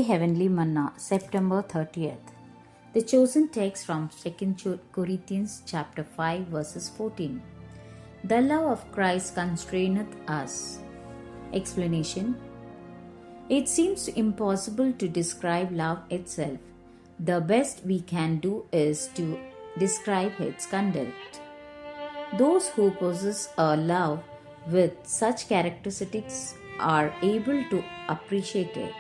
Heavenly Manna, September 30th. The chosen text from 2 Corinthians chapter 5 verses 14. The love of Christ constraineth us. Explanation. It seems impossible to describe love itself. The best we can do is to describe its conduct. Those who possess a love with such characteristics are able to appreciate it,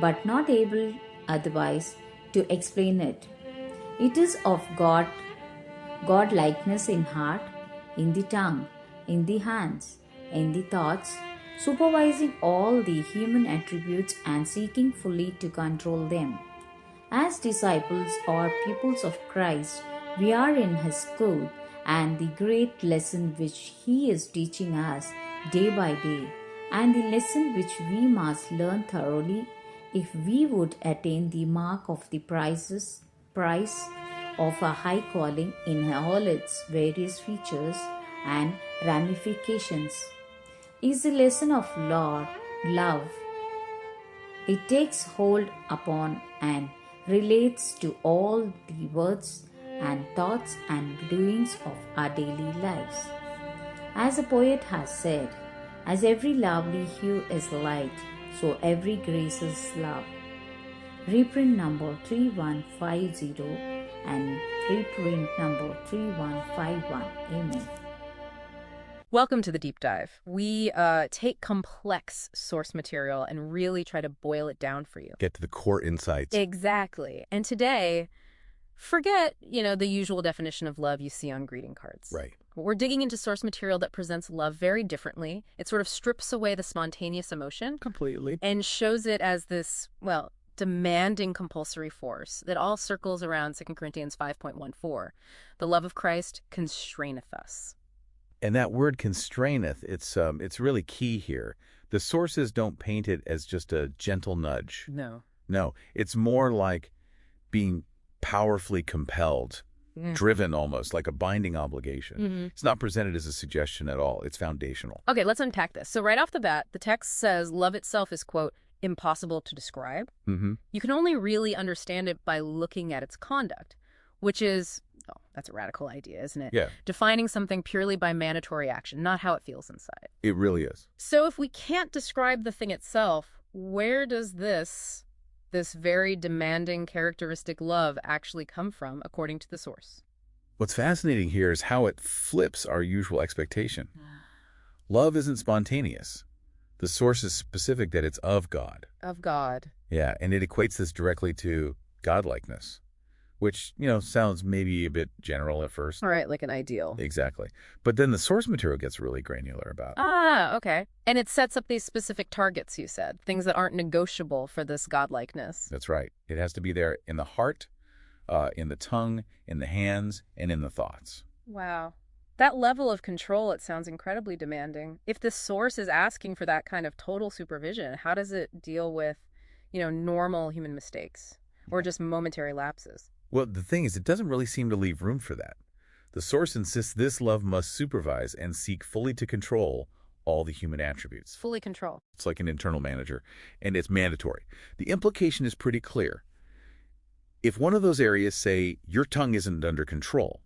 but not able otherwise to explain it. It is of God-likeness in heart, in the tongue, in the hands, in the thoughts, supervising all the human attributes and seeking fully to control them. As disciples or pupils of Christ, we are in His school, and the great lesson which He is teaching us day by day, and the lesson which we must learn thoroughly if we would attain the mark of the price of a high calling in all its various features and ramifications, is the lesson of love. It takes hold upon and relates to all the words and thoughts and doings of our daily lives. As a poet has said, as every lovely hue is light, so every grace is love. Reprint number 3150 and reprint number 3151. Amen. Welcome to the Deep Dive. We take complex source material and really try to boil it down for you. Get to the core insights. Exactly. And today, forget, the usual definition of love you see on greeting cards. Right. We're digging into source material that presents love very differently. It sort of strips away the spontaneous emotion. Completely. And shows it as this, demanding compulsory force that all circles around 2 Corinthians 5.14. The love of Christ constraineth us. And that word constraineth, it's really key here. The sources don't paint it as just a gentle nudge. No, it's more like being powerfully compelled, driven almost, like a binding obligation. Mm-hmm. It's not presented as a suggestion at all. It's foundational. Okay, let's unpack this. So right off the bat, the text says love itself is, quote, impossible to describe. Mm-hmm. You can only really understand it by looking at its conduct, which is, that's a radical idea, isn't it? Yeah. Defining something purely by mandatory action, not how it feels inside. It really is. So if we can't describe the thing itself, where does this very demanding characteristic love actually come from, according to the source? What's fascinating here is how it flips our usual expectation. Love isn't spontaneous. The source is specific that it's of God. Of God. Yeah, and it equates this directly to godlikeness, which, sounds maybe a bit general at first. All right, like an ideal. Exactly. But then the source material gets really granular about it. Ah, okay. And it sets up these specific targets, you said, things that aren't negotiable for this godlikeness. That's right. It has to be there in the heart, in the tongue, in the hands, and in the thoughts. Wow. That level of control, it sounds incredibly demanding. If the source is asking for that kind of total supervision, how does it deal with, normal human mistakes or just momentary lapses? Well, the thing is, it doesn't really seem to leave room for that. The source insists this love must supervise and seek fully to control all the human attributes. Fully control. It's like an internal manager, and it's mandatory. The implication is pretty clear. If one of those areas, say, your tongue isn't under control,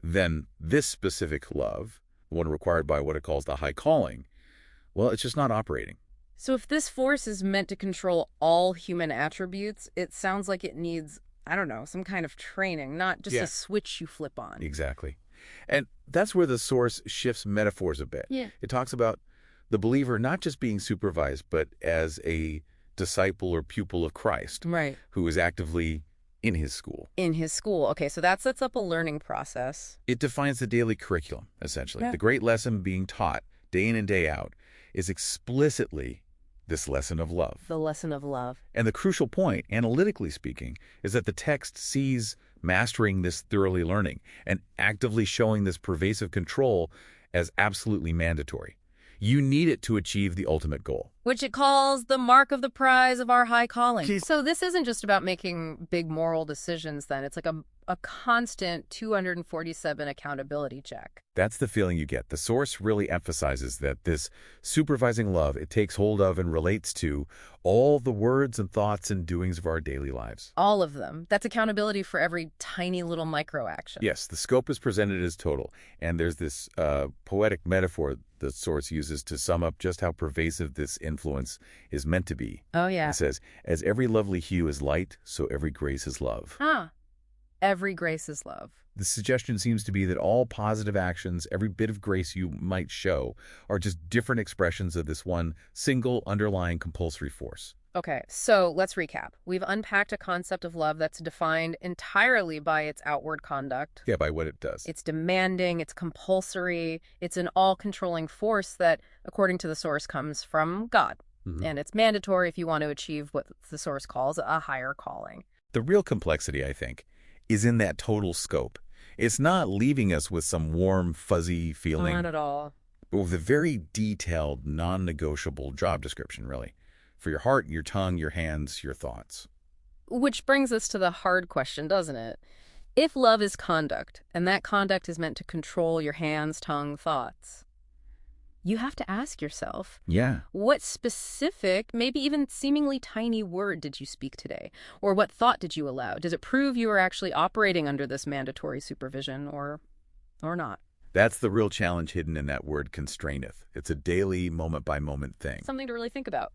then this specific love, the one required by what it calls the high calling, well, it's just not operating. So if this force is meant to control all human attributes, it sounds like it needs, some kind of training, not just a switch you flip on. Exactly. And that's where the source shifts metaphors a bit. Yeah. It talks about the believer not just being supervised, but as a disciple or pupil of Christ, Right. who is actively in his school. In his school. Okay, so that sets up a learning process. It defines the daily curriculum, essentially. Yeah. The great lesson being taught day in and day out is explicitly this lesson of love. The lesson of love. And the crucial point, analytically speaking, is that the text sees mastering this thoroughly learning and actively showing this pervasive control as absolutely mandatory. You need it to achieve the ultimate goal. which it calls the mark of the prize of our high calling. Jeez. So this isn't just about making big moral decisions then. It's like a constant 247 accountability check. That's the feeling you get. The source really emphasizes that this supervising love, it takes hold of and relates to all the words and thoughts and doings of our daily lives. All of them. That's accountability for every tiny little micro action. Yes, the scope is presented as total, and there's this poetic metaphor the source uses to sum up just how pervasive this influence is meant to be. Oh, yeah. It says, as every lovely hue is light, so every grace is love. Huh. Every grace is love. The suggestion seems to be that all positive actions, every bit of grace you might show, are just different expressions of this one single underlying compulsory force. Okay, so let's recap. We've unpacked a concept of love that's defined entirely by its outward conduct. Yeah, by what it does. It's demanding, it's compulsory, it's an all-controlling force that, according to the source, comes from God. And it's mandatory if you want to achieve what the source calls a higher calling. The real complexity, I think, is in that total scope. It's not leaving us with some warm, fuzzy feeling, Not at all. but with a very detailed, non-negotiable job description, really, for your heart, your tongue, your hands, your thoughts. Which brings us to the hard question, doesn't it? If love is conduct, and that conduct is meant to control your hands, tongue, thoughts, you have to ask yourself, Yeah. what specific, maybe even seemingly tiny word did you speak today? Or what thought did you allow? Does it prove you are actually operating under this mandatory supervision or not? That's the real challenge hidden in that word constraineth. It's a daily, moment-by-moment thing. Something to really think about.